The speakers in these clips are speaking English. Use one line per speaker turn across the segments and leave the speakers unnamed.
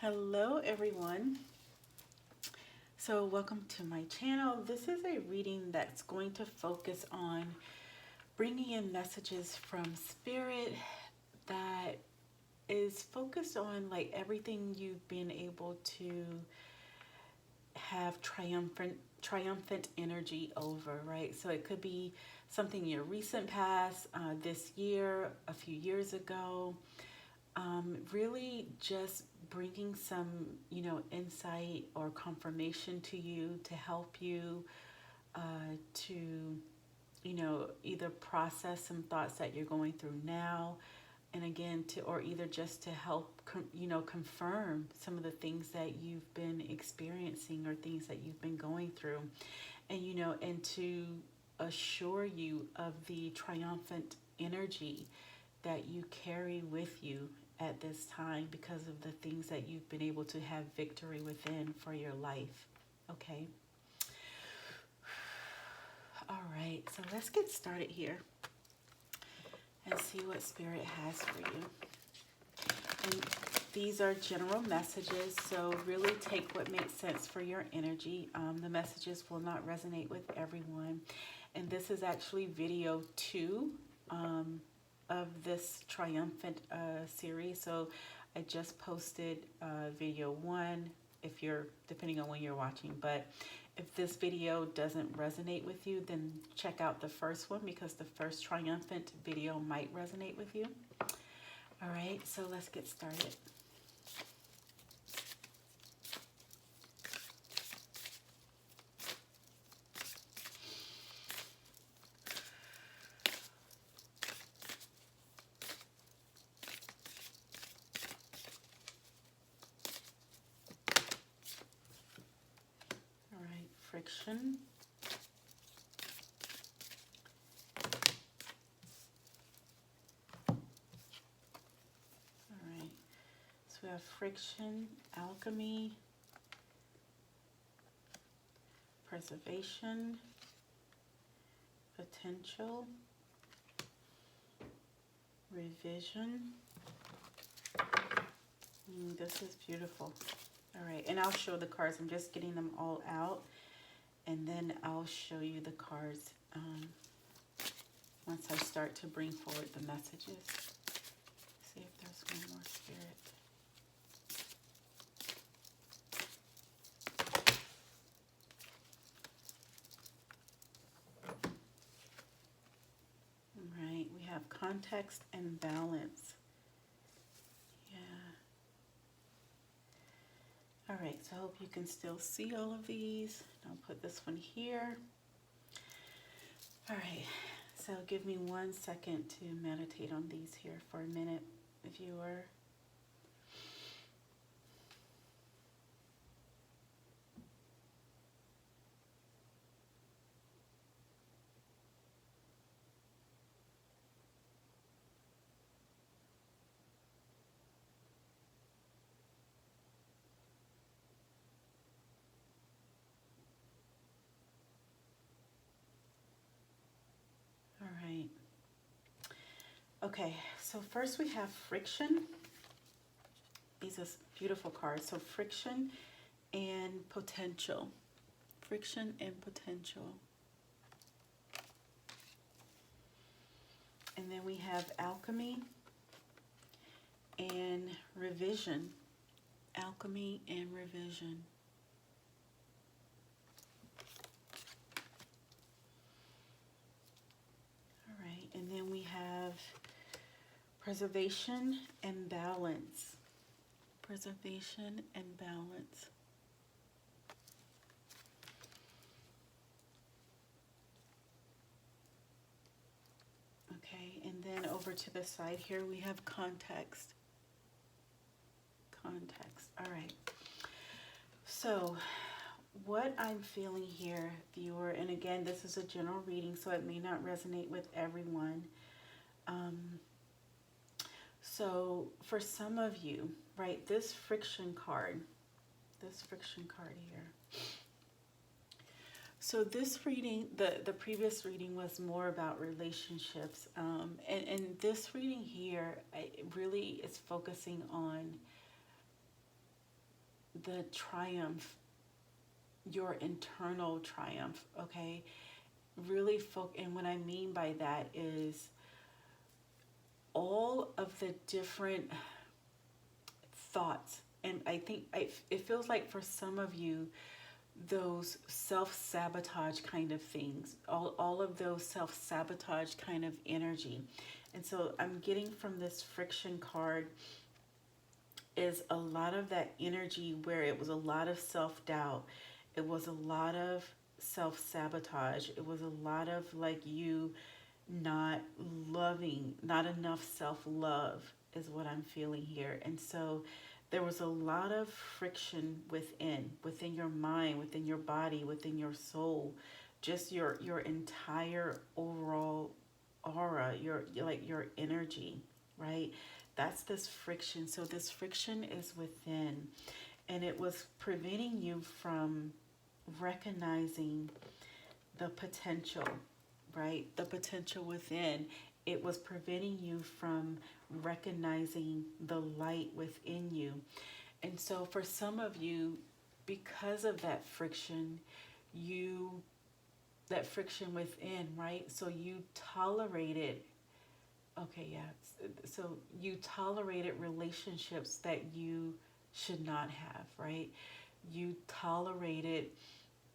Hello everyone. So welcome to my channel. This is a reading that's going to focus on bringing in messages from spirit that is focused on like everything you've been able to have triumphant energy over, right? So it could be something in your recent past, this year, a few years ago. Really just bringing some, insight or confirmation to you to help you to, either process some thoughts that you're going through now, and again or either just to help, confirm some of the things that you've been experiencing or things that you've been going through, and to assure you of the triumphant energy that you carry with you at this time because of the things that you've been able to have victory within for your life. Okay. All right, so let's get started here and see what Spirit has for you. And these are general messages, so really take what makes sense for your energy. The messages will not resonate with everyone. And this is actually video 2 of this Triumphant series. So I just posted video 1, if you're, depending on when you're watching. But if this video doesn't resonate with you, then check out the first one, because the first Triumphant video might resonate with you. All right, so let's get started. All right, friction. So we have friction, alchemy, preservation, potential, revision. This is beautiful. All right, and I'll show the cards. I'm just getting them all out, and then I'll show you the cards once I start to bring forward the messages. See if there's one more, Spirit. Right, we have context and balance. Yeah. All right, so I hope you can still see all of these. I'll put this one here. All right, so give me 1 second to meditate on these here for a minute, viewer. All right. Okay, so first we have friction. These are beautiful cards. So friction and potential. Friction and potential. And then we have alchemy and revision. Alchemy and revision. All right, and then we have preservation and balance. Preservation and balance. Okay, and then over to the side here we have context. Context. All right. So what I'm feeling here, viewer, and again, this is a general reading, so it may not resonate with everyone. So for some of you, right, this friction card here. So this reading, the previous reading was more about relationships. And this reading here, it really is focusing on the triumph, your internal triumph, okay? Really focus, and what I mean by that is all of the different thoughts. And I think it feels like for some of you, those self-sabotage kind of things, all of those self-sabotage kind of energy. And so I'm getting from this friction card is a lot of that energy where it was a lot of self-doubt. It was a lot of self-sabotage. It was a lot of like you not loving, not enough self-love is what I'm feeling here. And so there was a lot of friction within your mind, within your body, within your soul, just your entire overall aura, your energy, right? That's this friction. So this friction is within, and it was preventing you from recognizing the potential, right? The potential within. It was preventing you from recognizing the light within you. And so for some of you, because of that friction, that friction within, right? So you tolerated, okay, yeah. So you tolerated relationships that you should not have, right? You tolerated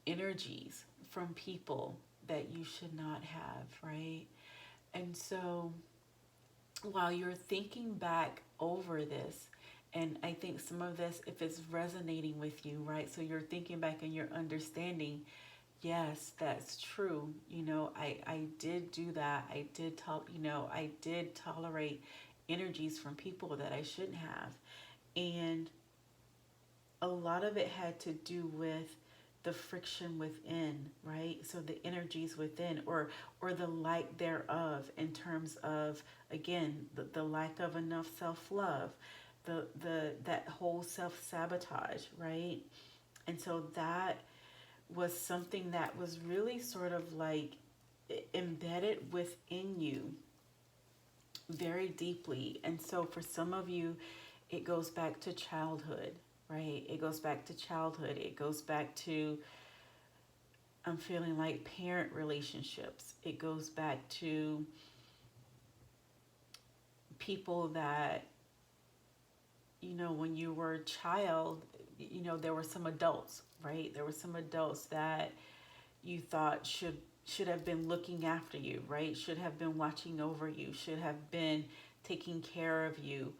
energies from people that you should not have, right? And so while you're thinking back over this, and I think some of this, if it's resonating with you, right? So you're thinking back and you're understanding, yes, that's true. I did do that. I did tolerate energies from people that I shouldn't have. And a lot of it had to do with the friction within, right? So the energies within, or the lack thereof, in terms of, again, the lack of enough self-love, the that whole self-sabotage, right? And so that was something that was really sort of like embedded within you very deeply. And so for some of you, it goes back to childhood, right? It goes back to childhood. It goes back to, I'm feeling like, parent relationships. It goes back to people that, when you were a child, there were some adults, right? There were some adults that you thought should have been looking after you, right? Should have been watching over you, should have been taking care of you.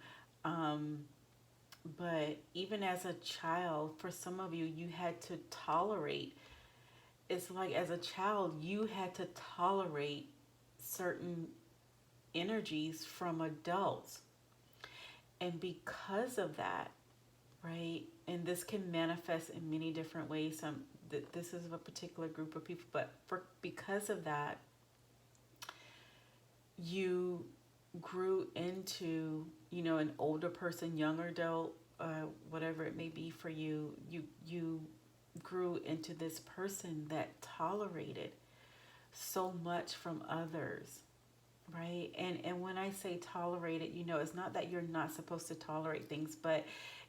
But even as a child, for some of you, you had to tolerate. It's like as a child, you had to tolerate certain energies from adults. And because of that, right? And this can manifest in many different ways. This is a particular group of people, but because of that, you grew into, an older person, younger adult, whatever it may be for you. You grew into this person that tolerated so much from others, right? And when I say tolerated, it's not that you're not supposed to tolerate things, but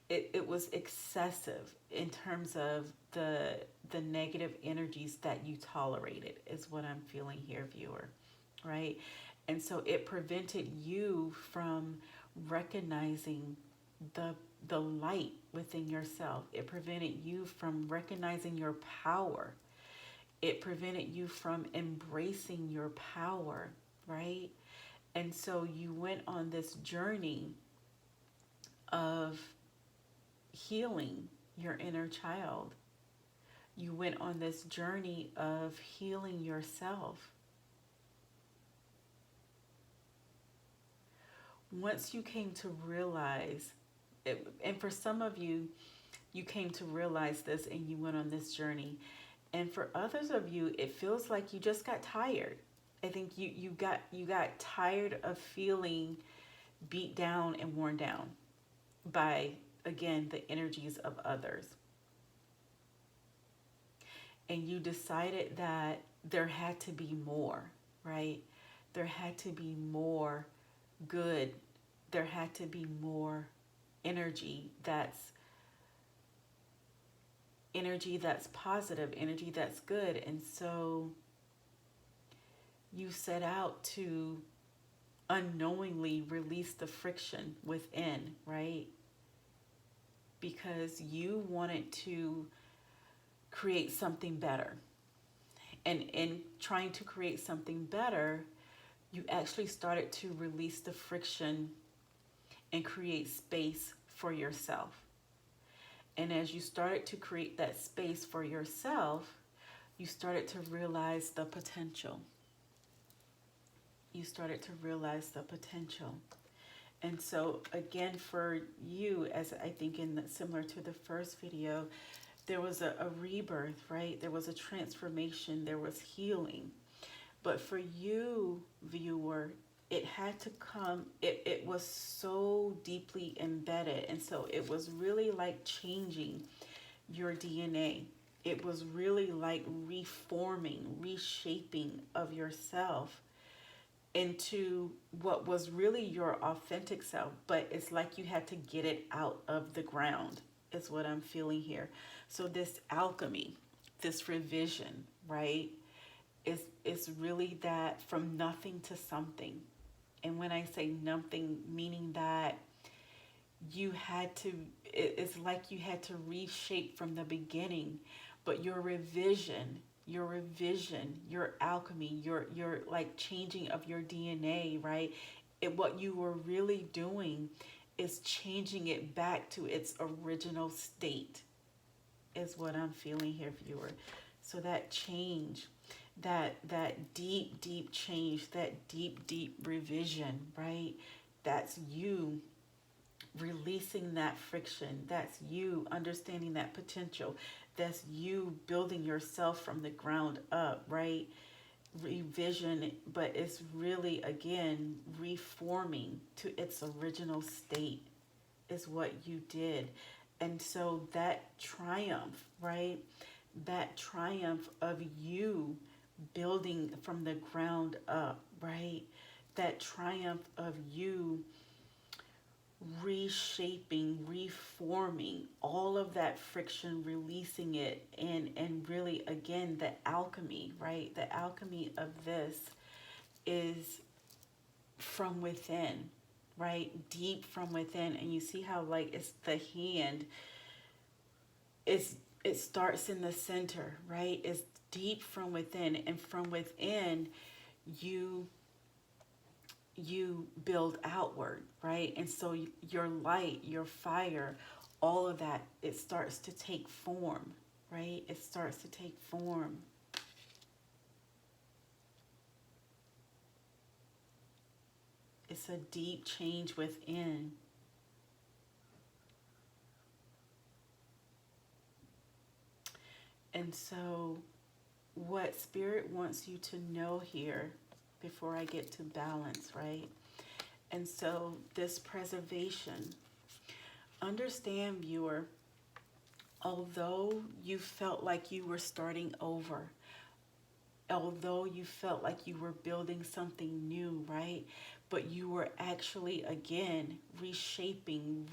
it was excessive in terms of the negative energies that you tolerated, is what I'm feeling here, viewer, right? And so it prevented you from recognizing the light within yourself. It prevented you from recognizing your power. It prevented you from embracing your power, right? And so you went on this journey of healing your inner child. You went on this journey of healing yourself. Once you came to realize it, and for some of you, you came to realize this and you went on this journey. And for others of you, it feels like you just got tired. I think you got tired of feeling beat down and worn down by, again, the energies of others. And you decided that there had to be more, right? There had to be more good. There had to be more energy that's energy that's positive, energy that's good. And so you set out to unknowingly release the friction within, right? Because you wanted to create something better. And in trying to create something better, you actually started to release the friction and create space for yourself. And as you started to create that space for yourself, you started to realize the potential. You started to realize the potential. And so again, for you, as I think similar to the first video, there was a rebirth, right? There was a transformation, there was healing. But for you, viewer, it had to come, it was so deeply embedded. And so it was really like changing your DNA. It was really like reforming, reshaping of yourself into what was really your authentic self. But it's like you had to get it out of the ground, is what I'm feeling here. So this alchemy, this revision, right, is really that from nothing to something. And when I say nothing, meaning that you had to, it's like you had to reshape from the beginning. But your revision, your alchemy, your like changing of your DNA, right? What you were really doing is changing it back to its original state, is what I'm feeling here, viewer. So that change, that deep change, that deep revision, right? That's you releasing that friction. That's you understanding that potential. That's you building yourself from the ground up, right? Revision, but it's really, again, reforming to its original state is what you did. And so that triumph, right? That triumph of you building from the ground up, right? That triumph of you reshaping, reforming all of that friction, releasing it, and really, again, the alchemy, right? The alchemy of this is from within, right? Deep from within. And you see how like it's the hand, it starts in the center, right? It's deep from within, and from within you build outward, right? And so your light, your fire, all of that, it starts to take form, right? It starts to take form. It's a deep change within. And so what Spirit wants you to know here, before I get to balance, right? And so this preservation, understand, viewer, although you felt like you were starting over, although you felt like you were building something new, right? But you were actually, again, reshaping,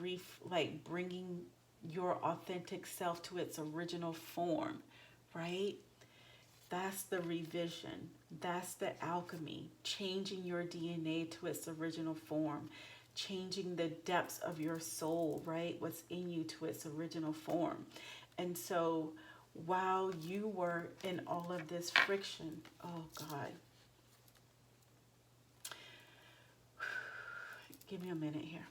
like bringing your authentic self to its original form, right? That's the revision. That's the alchemy. Changing your DNA to its original form. Changing the depths of your soul, right? What's in you to its original form. And so while you were in all of this friction, oh God. Give me a minute here.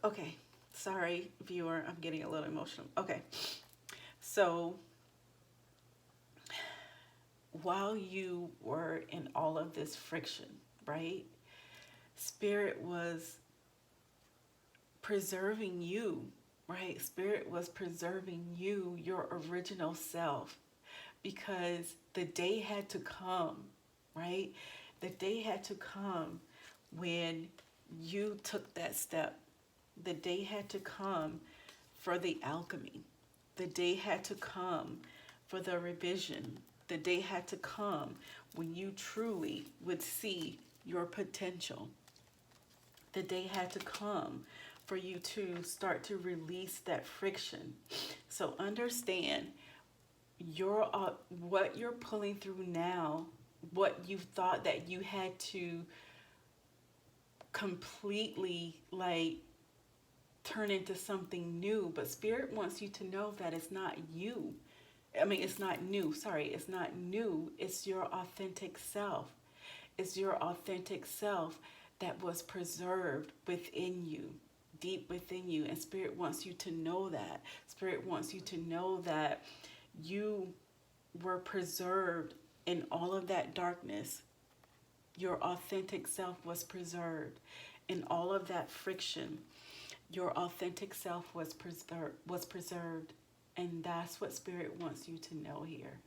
Okay, sorry, viewer, I'm getting a little emotional. Okay, so while you were in all of this friction, right, Spirit was preserving you, right? Spirit was preserving you, your original self, because the day had to come, right? The day had to come when you took that step. The day had to come for the alchemy. The day had to come for the revision. The day had to come when you truly would see your potential. The day had to come for you to start to release that friction. So understand what you're pulling through now, what you thought that you had to completely like turn into something new, but Spirit wants you to know that it's not you. I mean, it's not new. Sorry, it's not new. It's your authentic self. It's your authentic self that was preserved within you, deep within you. And Spirit wants you to know that. Spirit wants you to know that you were preserved in all of that darkness. Your authentic self was preserved in all of that friction. Your authentic self was preserved. And that's what Spirit wants you to know here.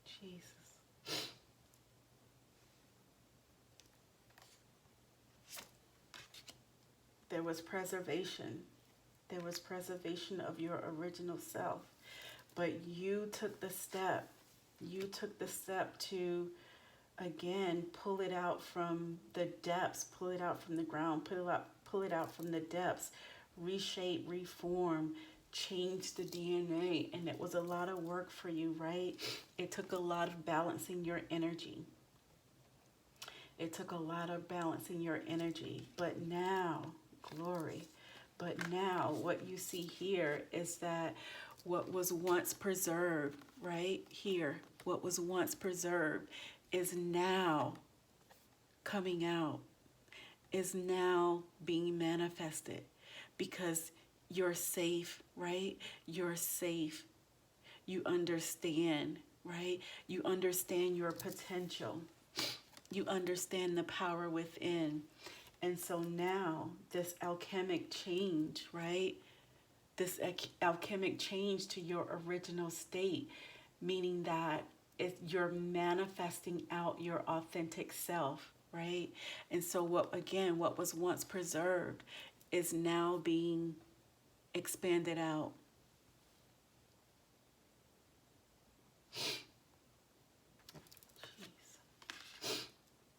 Jesus. There was preservation. There was preservation of your original self. But you took the step. You took the step to, again, pull it out from the depths, pull it out from the ground, pull it out from the depths, reshape, reform, change the DNA. And it was a lot of work for you, right? It took a lot of balancing your energy. It took a lot of balancing your energy. But now, glory. But now what you see here is that what was once preserved, right here, what was once preserved is now coming out, is now being manifested, because you're safe, right? You're safe. You understand, right? You understand your potential. You understand the power within. And so now this alchemic change, right? This alchemic change to your original state, meaning that you're manifesting out your authentic self, right? And so what was once preserved is now being expanded out. Jeez.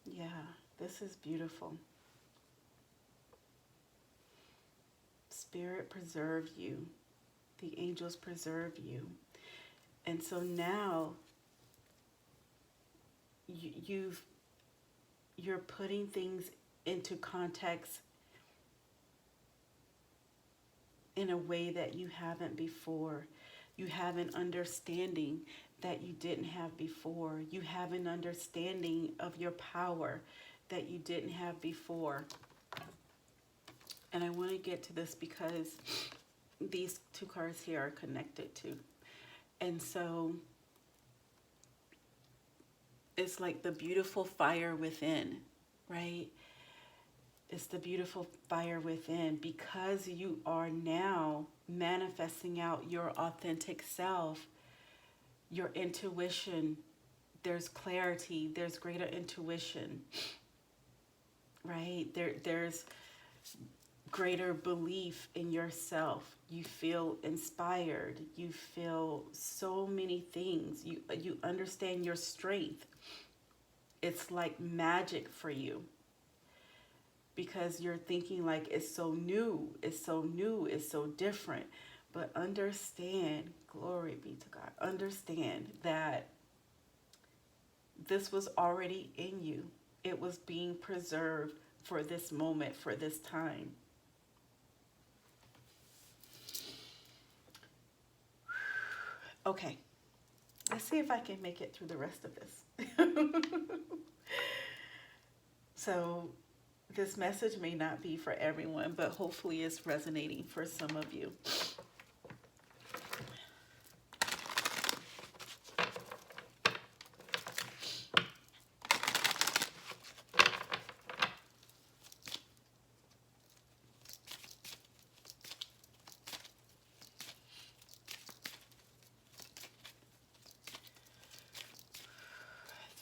Yeah, this is beautiful. Spirit preserved you. The angels preserved you. And so now you're putting things into context in a way that you haven't before. You have an understanding that you didn't have before. You have an understanding of your power that you didn't have before. And I want to get to this because these two cards here are connected too. And so it's like the beautiful fire within, right? It's the beautiful fire within, because you are now manifesting out your authentic self, your intuition. There's clarity, there's greater intuition, right? There's greater belief in yourself. You feel inspired. You feel so many things. You understand your strength. It's like magic for you, because you're thinking like it's so new, it's so new, it's so different. But understand, glory be to God, understand that this was already in you. It was being preserved for this moment, for this time. Okay, let's see if I can make it through the rest of this. So this message may not be for everyone, but hopefully it's resonating for some of you.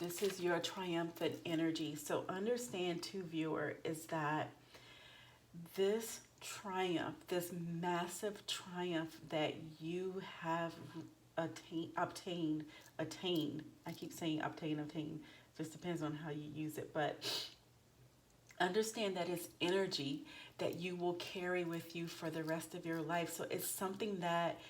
This is your triumphant energy. So understand too, viewer, is that this triumph, this massive triumph that you have attain. I keep saying obtain. Just depends on how you use it. But understand that it's energy that you will carry with you for the rest of your life. So it's something that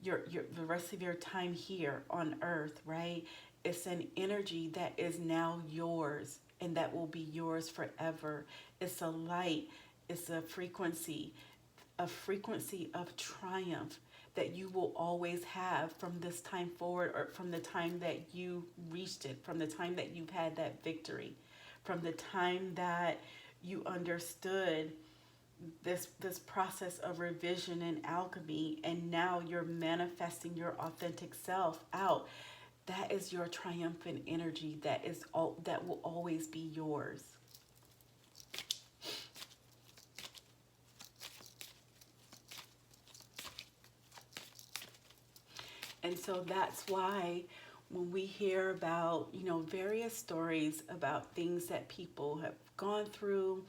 your the rest of your time here on earth, right? It's an energy that is now yours and that will be yours forever. It's a light, it's a frequency of triumph that you will always have from this time forward, or from the time that you reached it, from the time that you've had that victory, from the time that you understood this process of revision and alchemy, and now you're manifesting your authentic self out. That is your triumphant energy that will always be yours. And so that's why when we hear about, various stories about things that people have gone through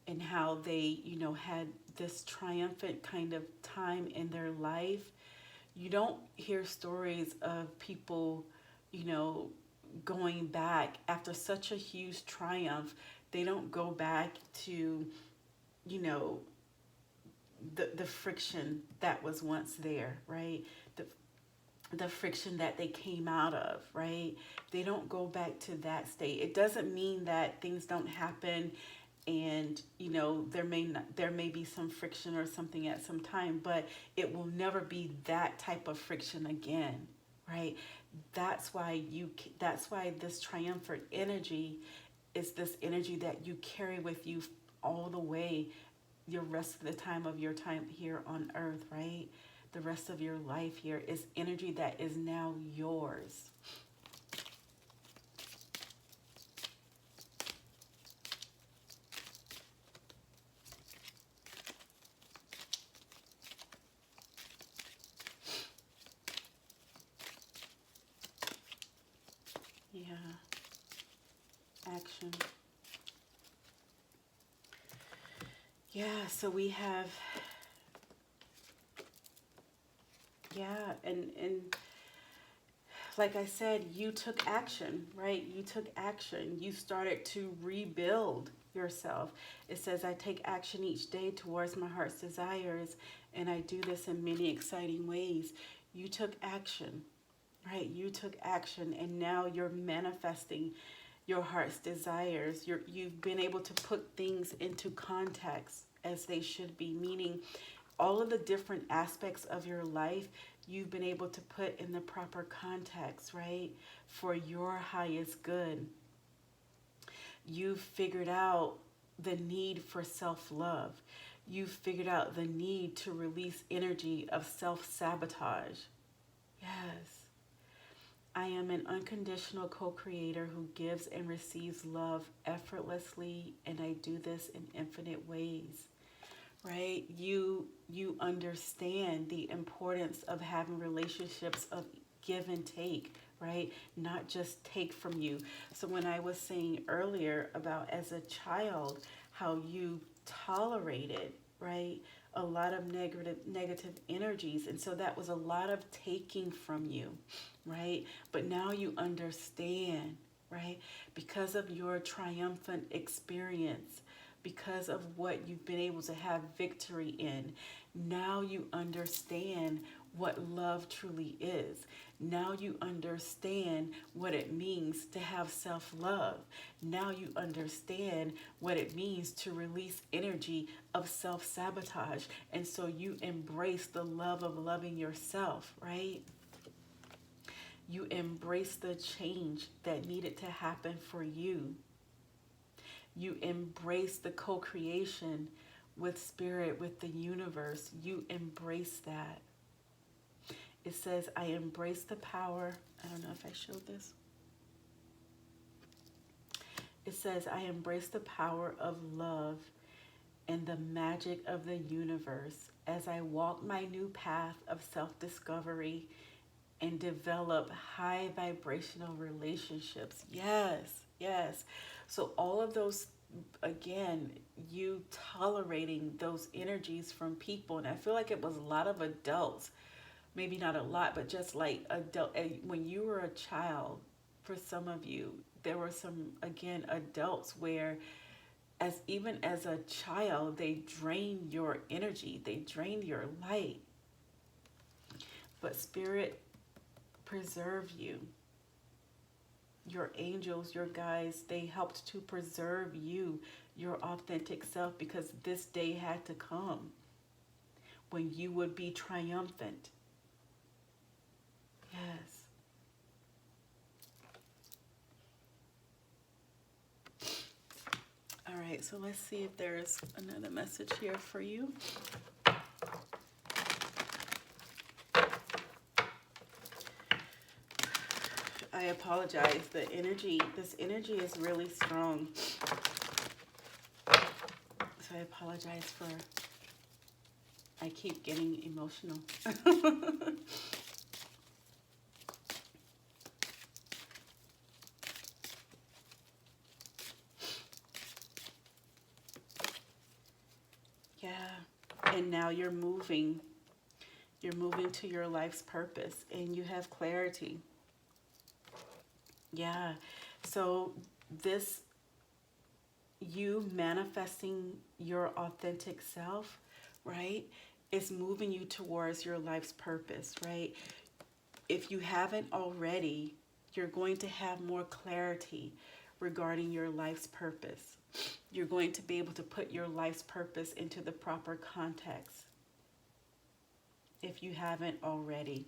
and how they, had this triumphant kind of time in their life, you don't hear stories of people, you know, going back after such a huge triumph. They don't go back to, you know, the friction that was once there, right? The friction that they came out of, right? They don't go back to that state. It doesn't mean that things don't happen, and there may be some friction or something at some time, but it will never be that type of friction again, right? That's why this triumphant energy is this energy that you carry with you all the way, your rest of the time of your time here on earth, right? The rest of your life here is energy that is now yours. Yeah, action. Yeah, so we have, yeah, and like I said, you took action, right? You took action. You started to rebuild yourself. It says, I take action each day towards my heart's desires, and I do this in many exciting ways. You took action, right? You took action, and now you're manifesting your heart's desires. You've been able to put things into context as they should be, meaning all of the different aspects of your life you've been able to put in the proper context, right? For your highest good. You've figured out the need for self-love. You've figured out the need to release energy of self-sabotage. Yes. I am an unconditional co-creator who gives and receives love effortlessly, and I do this in infinite ways. Right? You understand the importance of having relationships of give and take, right? Not just take from you. So when I was saying earlier about as a child how you tolerated, right, a lot of negative energies, and so that was a lot of taking from you, right? But now you understand, right? Because of your triumphant experience, because of what you've been able to have victory in, now you understand what love truly is. Now you understand what it means to have self-love. Now you understand what it means to release energy of self-sabotage. And so you embrace the love of loving yourself, right? You embrace the change that needed to happen for you. You embrace the co-creation with spirit, with the universe. You embrace that. It says, I embrace the power. I don't know if I showed this. It says, I embrace the power of love and the magic of the universe as I walk my new path of self-discovery and develop high vibrational relationships. Yes, yes. So all of those, again, you tolerating those energies from people. And I feel like it was a lot of adults maybe not a lot, but just like adult, when you were a child, for some of you, there were some, again, adults where as even as a child, they drain your energy, they drain your light. But Spirit preserve you. Your angels, your guides, they helped to preserve you, your authentic self, because this day had to come when you would be triumphant. Yes. All right, so let's see if there's another message here for you. I apologize. This energy is really strong. So I apologize for, I keep getting emotional. Yeah. And now you're moving to your life's purpose, and you have clarity. Yeah. So this, you manifesting your authentic self, right, is moving you towards your life's purpose, right? If you haven't already, you're going to have more clarity regarding your life's purpose. You're going to be able to put your life's purpose into the proper context if you haven't already.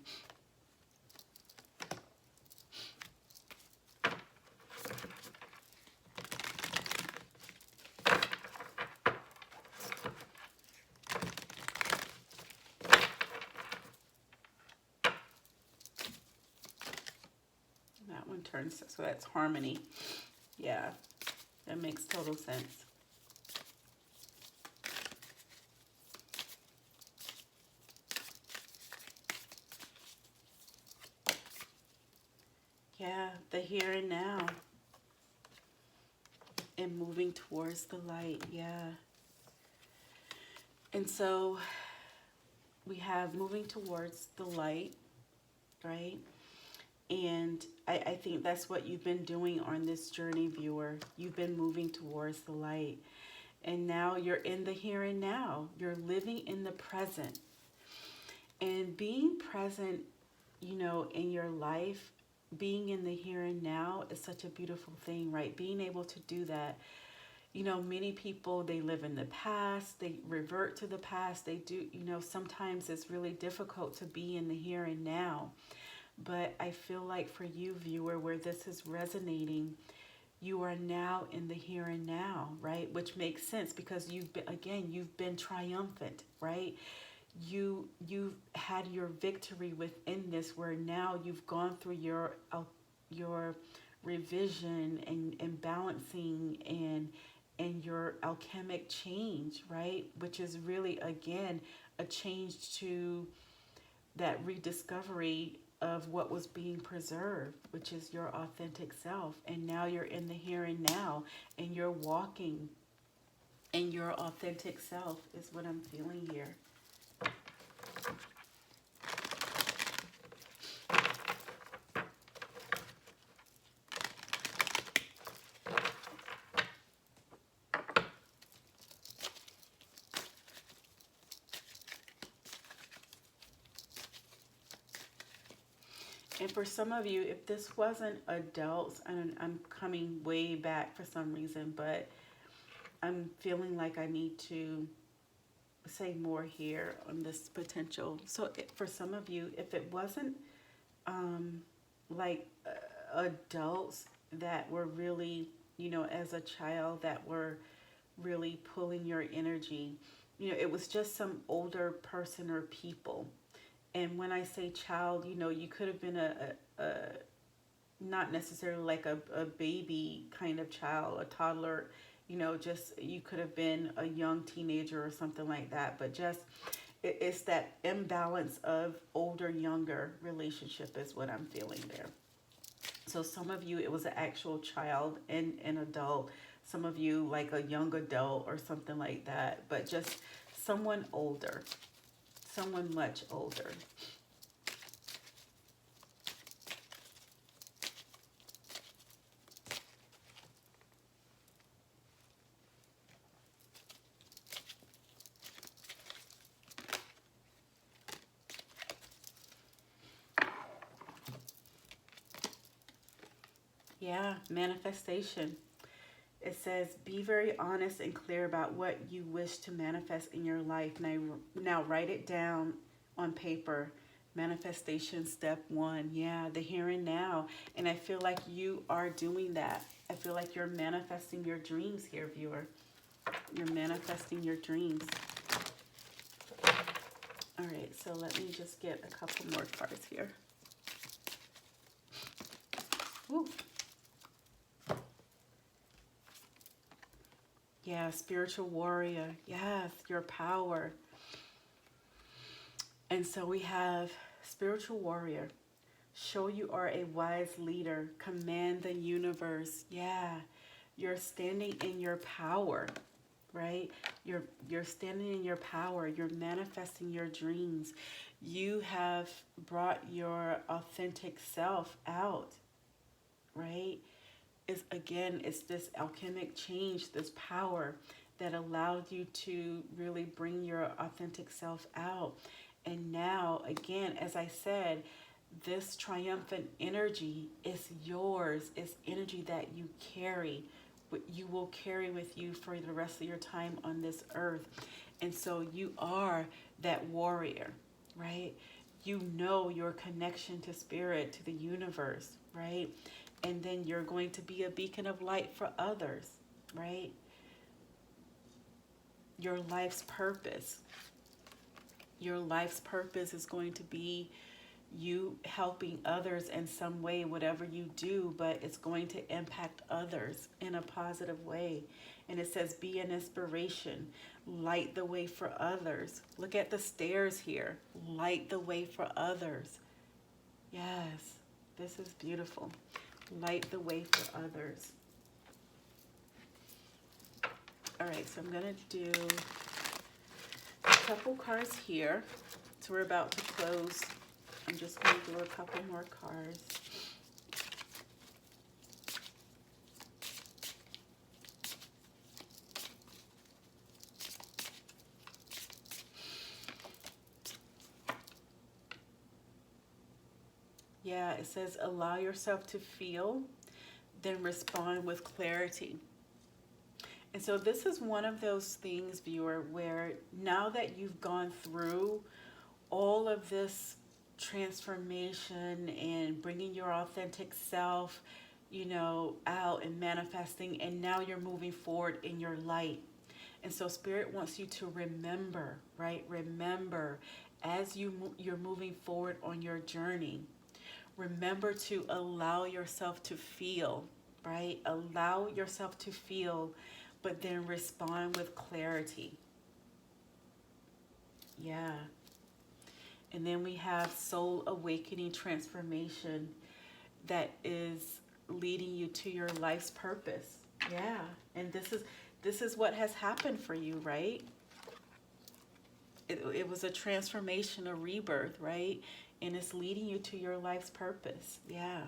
That one turns, so that's harmony. Yeah, that makes total sense. Yeah, the here and now. And moving towards the light, yeah. And so we have moving towards the light, right? And I think that's what you've been doing on this journey, viewer. You've been moving towards the light. And now you're in the here and now. You're living in the present. And being present, you know, in your life, being in the here and now is such a beautiful thing, right? Being able to do that. You know, many people, they live in the past, they revert to the past, they do, you know, sometimes it's really difficult to be in the here and now. But I feel like for you, viewer, where this is resonating, you are now in the here and now, right? Which makes sense because you've been, again, you've been triumphant, right? You've had your victory within this, where now you've gone through your revision and balancing and your alchemic change, right? Which is really, again, a change to that rediscovery of what was being preserved, which is your authentic self. And now you're in the here and now, and you're walking in your authentic self is what I'm feeling here. And for some of you, if this wasn't adults, and I'm coming way back for some reason, but I'm feeling like I need to say more here on this potential. So for some of you, if it wasn't like adults that were really, you know, as a child, that were really pulling your energy, you know, it was just some older person or people. And when I say child, you know, you could have been a not necessarily like a baby kind of child, a toddler, you know, just you could have been a young teenager or something like that. But just it's that imbalance of older, younger relationship is what I'm feeling there. So some of you, it was an actual child and an adult. Some of you like a young adult or something like that. But just someone older, someone much older. Yeah, manifestation. It says, be very honest and clear about what you wish to manifest in your life. Now write it down on paper. Manifestation step 1. Yeah, the here and now. And I feel like you are doing that. I feel like you're manifesting your dreams here, viewer. You're manifesting your dreams. All right, so let me just get a couple more cards here. Woo. Yeah, spiritual warrior. Yes, your power. And so we have spiritual warrior. Show you are a wise leader. Command the universe. Yeah, you're standing in your power, right? You're standing in your power. You're manifesting your dreams. You have brought your authentic self out, right? It's this alchemic change, this power that allowed you to really bring your authentic self out. And now, again, as I said, this triumphant energy is yours. It's energy that you carry, you will carry with you for the rest of your time on this earth. And so you are that warrior, right? You know your connection to spirit, to the universe, right? And then you're going to be a beacon of light for others, right? Your life's purpose. Your life's purpose is going to be you helping others in some way, whatever you do, but it's going to impact others in a positive way. And it says, be an inspiration, light the way for others. Look at the stairs here, light the way for others. Yes, this is beautiful. Light the way for others. All right, so I'm going to do a couple cards here. So we're about to close. I'm just going to do a couple more cards. Yeah, it says allow yourself to feel, then respond with clarity. And so this is one of those things, viewer, where now that you've gone through all of this transformation and bringing your authentic self, out and manifesting, and now you're moving forward in your light. And so Spirit wants you to remember, right? Remember as you're moving forward on your journey. Remember to allow yourself to feel, right? Allow yourself to feel, but then respond with clarity. Yeah. And then we have soul awakening transformation that is leading you to your life's purpose. Yeah. And this is what has happened for you, right? It was a transformation, a rebirth, right? And it's leading you to your life's purpose. Yeah.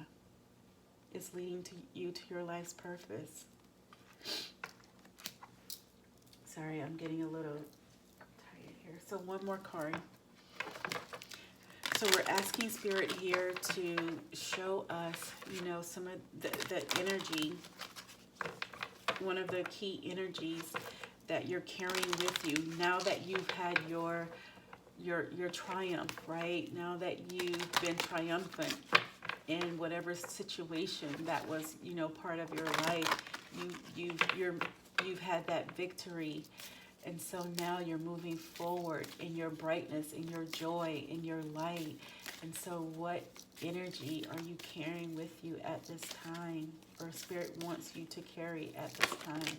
It's leading you to your life's purpose. Sorry, I'm getting a little tired here. So one more card. So we're asking Spirit here to show us, some of the energy, one of the key energies that you're carrying with you now that you've had your triumph, right? Now that you've been triumphant in whatever situation that was, part of your life, you've had that victory. And so now you're moving forward in your brightness, in your joy, in your light. And so what energy are you carrying with you at this time, or Spirit wants you to carry at this time?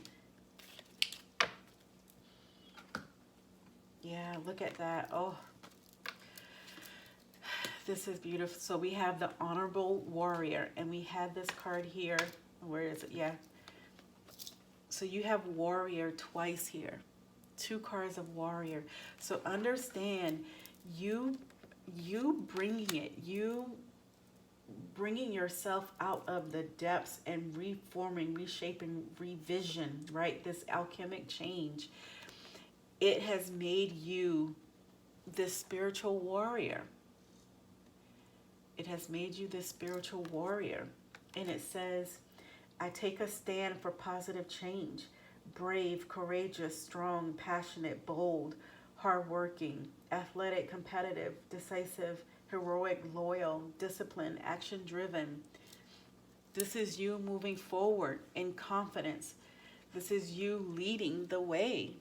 Yeah, look at that. Oh, this is beautiful. So we have the Honorable Warrior, and we had this card here. Where is it? Yeah. So you have Warrior twice here. 2 cards of Warrior. So understand, you bringing it, you bringing yourself out of the depths and reforming, reshaping, revision, right? This alchemic change. It has made you this spiritual warrior. It has made you this spiritual warrior. And it says, I take a stand for positive change. Brave, courageous, strong, passionate, bold, hardworking, athletic, competitive, decisive, heroic, loyal, disciplined, action-driven. This is you moving forward in confidence. This is you leading the way.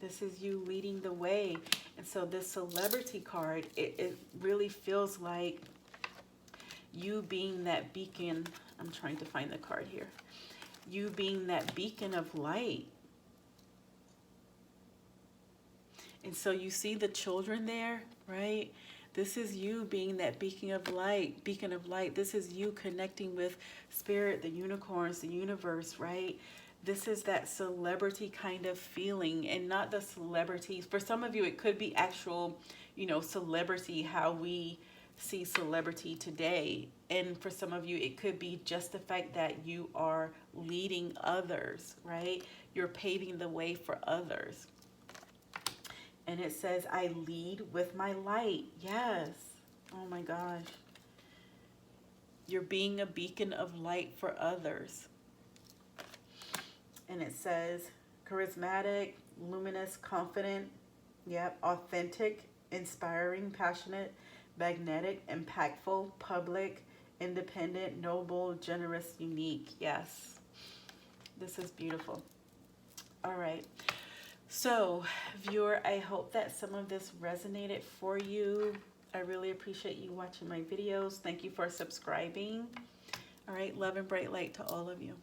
This is you leading the way. And so this celebrity card, it really feels like you being that beacon. I'm trying to find the card here. You being that beacon of light. And so you see the children there, right? This is you being that beacon of light, beacon of light. This is you connecting with spirit, the unicorns, the universe, right? This is that celebrity kind of feeling, and not the celebrities. For some of you, it could be actual, celebrity, how we see celebrity today. And for some of you, it could be just the fact that you are leading others, right? You're paving the way for others. And it says, I lead with my light. Yes. Oh my gosh. You're being a beacon of light for others. And it says, charismatic, luminous, confident, yep, authentic, inspiring, passionate, magnetic, impactful, public, independent, noble, generous, unique. Yes. This is beautiful. All right. So, viewer, I hope that some of this resonated for you. I really appreciate you watching my videos. Thank you for subscribing. All right. Love and bright light to all of you.